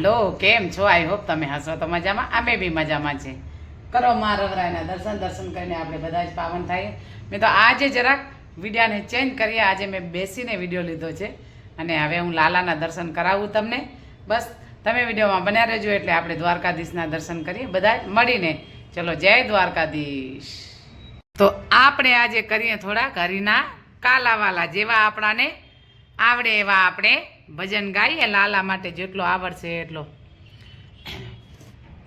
હાલો, કેમ છો? I hope તમે હસો તો મજામાં. અમે બી મજામાં છે. કરો મા રવરાયના દર્શન કરીને આપણે બધા જ પાવન થાય. મેં તો આજે જરાક વિડીયાને ચેન્જ કરીએ. આજે મેં બેસીને વિડીયો લીધો છે અને હવે હું લાલાના દર્શન કરાવું તમને. બસ તમે વિડીયોમાં બન્યા રહેજો એટલે આપણે દ્વારકાધીશના દર્શન કરીએ બધા મળીને. ચલો, જય દ્વારકાધીશ. તો આપણે આજે કરીએ થોડાક હરીના કાલાવાલા. જેવા આપણાને આવડે એવા આપણે ભજન ગાઈએ, લાલા માટે જેટલો આવડશે એટલો.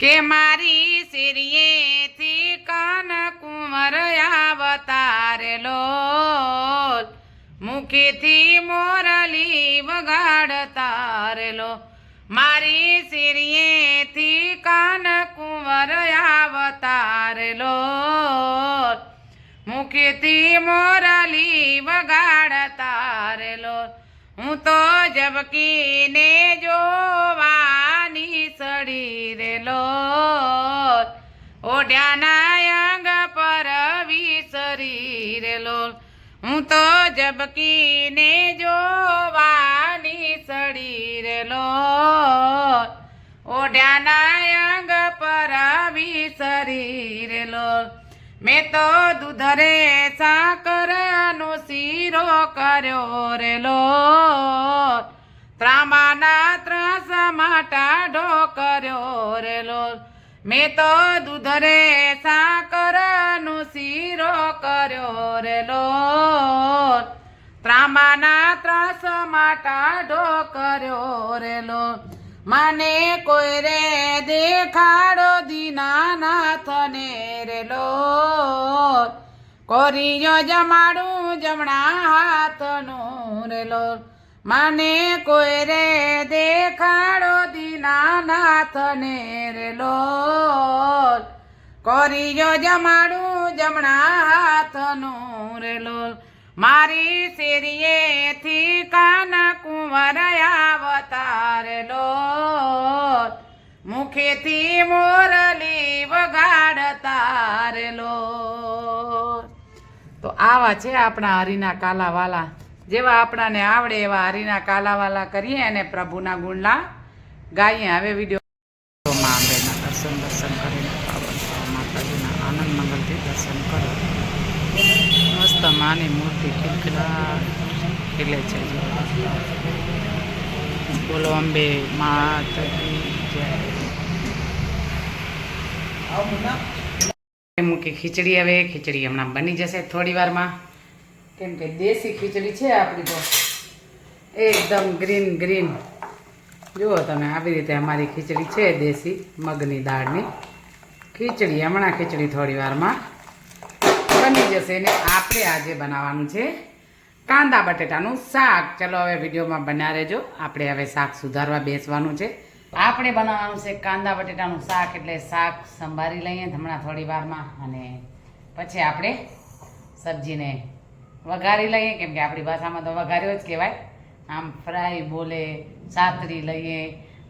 કે મારી શેરીએથી કાન કુંવર આવતારેલો, મુખેથી મોરલી વગાડતારેલો. મારી શેરીએથી કાન કુંવર આવતારેલો, મુખેથી મોરલી વગાડતારેલો. હું તો જબકીને જોવાની સડી રેલો, ઓઢ્યાના અંગ પર વિસરી રેલો. હું તો જબકીને જોવાની સડી રેલો, ઓઢ્યાના અંગ પર વિસરી રેલો. મેં તો દૂધરે સાકરનો શીરો કર્યો રેલો, ત્રાંબાના ત્રાસમાં ટાઢો કર્યો રેલો. મેં તો દૂધરે સાકરનો શીરો કર્યો રેલો, ત્રાંબાના ત્રાસમાં ટાઢો કર્યો રેલો. મને કોઈ રે દેખાડો દીનાનાથને રેલો, કોરિયો જમાડું જમણા હાથનું રેલો. મને કોઈ રે દેખાડો દીનાનાથને રેલો, કોરિયો જમાડું જમણા હાથનું રેલો. મારી શેરીએથી કાન કુંવર આવતારેલો, મુખેથી મોરલી વગાડતારેલો. તો આવા છે આપણા હરીના કાલાવાલા. જેવા આપણાને આવડે એવા હરીના કાલાવાલા કરીએ અને પ્રભુના ગુણલા ગાઈએ. હવે વિડીયો મા અંબેના દર્શન કરીને માતાજીના આનંદ મંગલથી દર્શન કરો. મસ્ત માની મૂર્તિ ખીલખીલા ખીલે છે. બોલો અંબે માતાજી જય. મૂકી ખીચડી. હવે ખીચડી હમણાં બની જશે થોડી વારમાં, કેમ કે દેશી ખીચડી છે આપણી તો એકદમ ગ્રીન. જુઓ તમે, આવી રીતે અમારી ખીચડી છે, દેશી મગની દાળની ખીચડી. હમણાં ખીચડી થોડી વારમાં બની જશે. ને આપણે આજે બનાવવાનું છે કાંદા બટેટાનું શાક. ચલો હવે વિડીયોમાં બન્યા રહેજો. આપણે હવે શાક સુધારવા બેસવાનું છે. આપણે બનાવવાનું છે કાંદા બટેટાનું શાક, એટલે શાક સંભાળી લઈએ હમણાં થોડી વારમાં અને પછી આપણે સબ્જીને વઘારી લઈએ. કેમ કે આપણી ભાષામાં તો વઘાર્યો જ કહેવાય. આમ ફ્રાય બોલે, સાતરી લઈએ,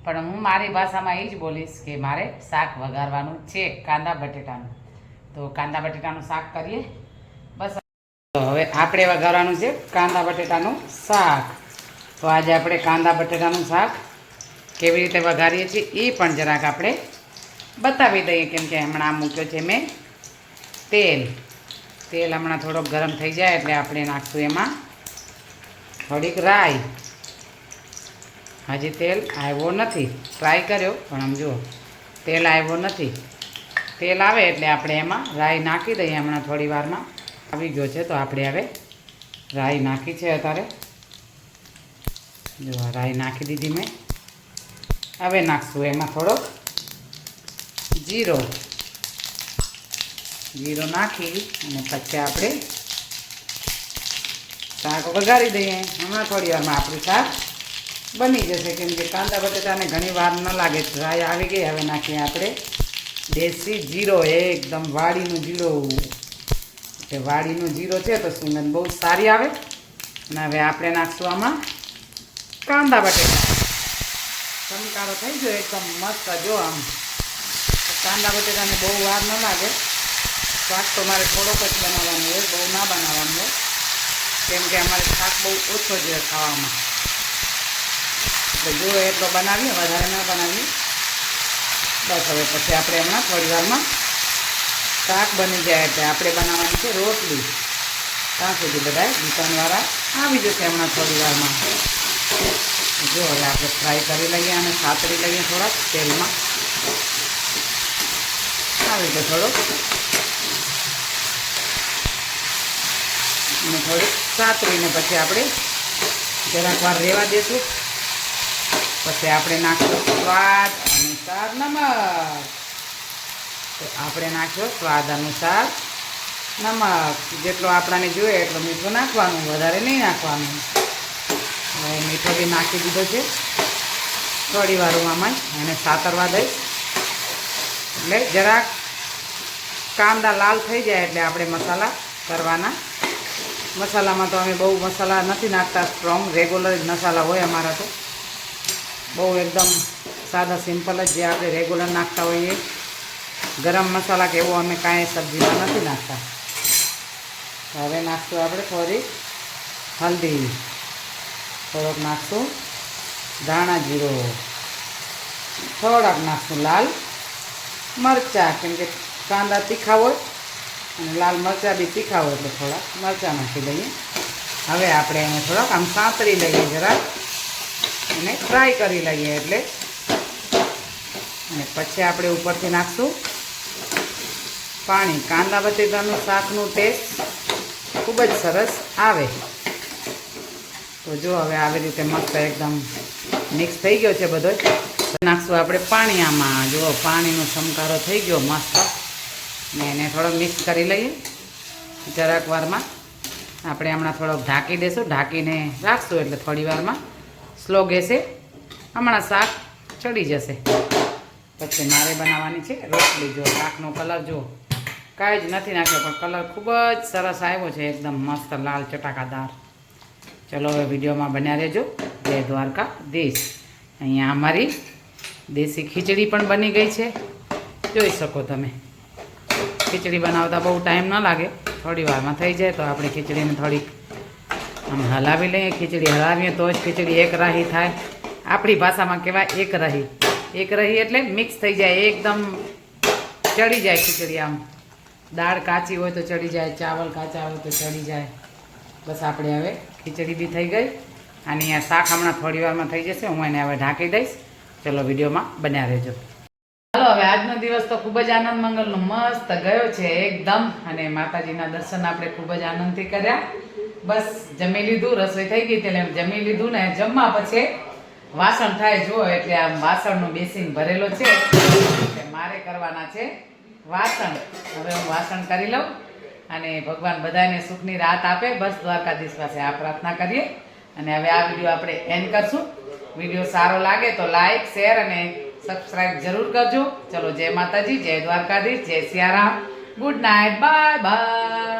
પણ હું મારી ભાષામાં એ જ બોલીશ કે મારે શાક વઘારવાનું છે કાંદા બટેટાનું. તો કાંદા બટેટાનું શાક કરીએ બસ. તો હવે આપણે વઘારવાનું છે કાંદા બટેટાનું શાક. તો આજે આપણે કાંદા બટેટાનું શાક કેવી રીતે વઘારીએ છીએ એ પણ જરાક આપણે બતાવી દઈએ. કેમ કે હમણાં મૂક્યો છે મેં તેલ. હમણાં થોડોક ગરમ થઈ જાય એટલે આપણે નાખશું એમાં થોડીક રાઈ. હજી તેલ આવ્યો નથી, ટ્રાય કર્યો પણ આમ જુઓ તેલ આવ્યો નથી. તેલ આવે એટલે આપણે એમાં રાઈ નાખી દઈએ. હમણાં થોડી વારમાં આવી ગયો છે તો આપણે હવે રાઈ નાખી છે અત્યારે. જો રાઈ નાખી દીધી મેં. હવે નાખશું એમાં થોડોક જીરો નાખી અને પછી આપણે શાક વઘારી દઈએ. હમણાં થોડી વારમાં આપણું શાક બની જશે. કેમ કે કાંદા બટેટાને ઘણી વાર ન લાગે. રાઈ આવી ગઈ. હવે નાખીએ આપણે દેશી જીરો, એકદમ વાડીનું જીરો. એટલે વાડીનો જીરો છે તો સુગંધ બહુ સારી આવે. અને હવે આપણે નાખશું આમાં કાંદા બટેટા. ચમકારો થઈ ગયો એકદમ મસ્ત. જો આમ કાંદા બટેટાને બહુ વાર ન લાગે. શાક તો મારે થોડોક જ બનાવવાનું હોય, બહુ ના બનાવવાનું હોય. કેમ કે અમારે શાક બહુ ઓછો જોઈએ ખાવામાં. તો જો એટલો બનાવીએ, વધારે ન બનાવીએ. બસ હવે પછી આપણે હમણાં થોડી વારમાં શાક બની જાય એટલે આપણે બનાવવાની છે રોટલી. ત્યાં સુધી બધા દુકાનવાળા આવી જશે હમણાં થોડી વારમાં. જો હવે આપણે ફ્રાય કરી લઈએ અને સાતરી લઈએ થોડાક તેલમાં. આવી રીતે થોડુંક અને થોડીક સાતરીને પછી આપણે જરાક વાર રહેવા દઈશું. પછી આપણે નાખશું સ્વાદ અનુસાર નમક. તો આપણે નાખ્યો સ્વાદ અનુસાર નમક. જેટલો આપણાને જોઈએ એટલો મીઠું નાખવાનું, વધારે નહીં નાખવાનું. હવે મીઠો બી નાખી દીધો છે. થોડી વાર હું આમાં એને સાતરવા દઈશ. એટલે જરાક કાંદા લાલ થઈ જાય એટલે આપણે મસાલા કરવાના. મસાલામાં તો અમે બહુ મસાલા નથી નાખતા, સ્ટ્રોંગ રેગ્યુલર જ મસાલા હોય અમારા. તો બહુ એકદમ સાદા સિમ્પલ જ જે આપણે રેગ્યુલર નાખતા હોઈએ. ગરમ મસાલા કે એવું અમે કાંઈ સબ્જીમાં નથી નાખતા. હવે નાખશું આપણે થોડી હલ્દી, થોડોક નાખશું ધાણા જીરો, થોડાક નાખશું લાલ મરચાં, કેમ કે કાંદા તીખા હોય અને લાલ મરચાં બી તીખા હોય એટલે થોડાક મરચાં નાખી દઈએ. હવે આપણે એને થોડાક આમ સાંતળી લઈએ, જરાક એને ફ્રાય કરી લઈએ એટલે. અને પછી આપણે ઉપરથી નાખશું પાણી. કાંદા બટેટાનું શાકનું ટેસ્ટ ખૂબ જ સરસ આવે. તો જો હવે આવી રીતે મસ્ત એકદમ મિક્સ થઈ ગયો છે બધો. નાખશું આપણે પાણી આમાં. જુઓ પાણીનો ચમકારો થઈ ગયો મસ્ત. ને એને થોડોક મિક્સ કરી લઈએ જરાક વારમાં. આપણે હમણાં થોડોક ઢાંકી દઈશું. ઢાંકીને રાખશું એટલે થોડી વારમાં સ્લો ગેસે હમણાં શાક ચડી જશે. પછી મારે બનાવવાની છે રોટલી. જો શાકનો કલર જો કાંઈ જ નથી નાખ્યો, પણ કલર ખૂબ જ સરસ આવ્યો છે, એકદમ મસ્ત લાલ ચટાકાદાર. ચલો હવે વિડીયોમાં બન્યા રહેજો. જય દ્વારકાધીશ. અહીંયા અમારી દેશી ખીચડી પણ બની ગઈ છે, જોઈ શકો તમે. ખીચડી બનાવતા બહુ ટાઈમ ન લાગે, થોડી વારમાં થઈ જાય. તો આપણે ખીચડીને થોડીક આમ હલાવી લઈએ. ખીચડી હલાવીએ તો જ ખીચડી એક રાહી થાય. આપણી ભાષામાં કહેવાય એક રહી. એક રહી એટલે મિક્સ થઈ જાય, એકદમ ચડી જાય ખીચડી. આમ દાળ કાચી હોય તો ચડી જાય, ચાવલ કાચા હોય તો ચડી જાય. બસ આપણે હવે ખીચડી બી થઈ ગઈ. અને અહીંયા શાક હમણાં થોડી વારમાં થઈ જશે. હું એને હવે ઢાંકી દઈશ. ચલો વિડીયોમાં બન્યા રહેજો. ચાલો હવે આજનો દિવસ તો ખૂબ જ આનંદ મંગલનો મસ્ત ગયો છે એકદમ. અને માતાજીના દર્શન આપણે ખૂબ જ આનંદથી કર્યા. બસ જમી લીધું, રસોઈ થઈ ગઈ એટલે જમી લીધું ને જમવા પછી વાસણ થાય. જુઓ એટલે આમ વાસણનો બેસિંગ ભરેલો છે. મારે કરવાના છે વાસણ. હવે હું વાસણ કરી લઉં અને ભગવાન બધાને સુખની રાત આપે. બસ દ્વારકાધીશ પાસે આ પ્રાર્થના કરીએ. અને હવે આ વિડીયો આપણે એન્ડ કરશું. વિડીયો સારો લાગે તો લાઈક, શેર અને સબસ્ક્રાઈબ જરૂર કરજો. ચલો જય માતાજી, જય દ્વારકાધીશ, જય Siyaram. Good night, bye bye.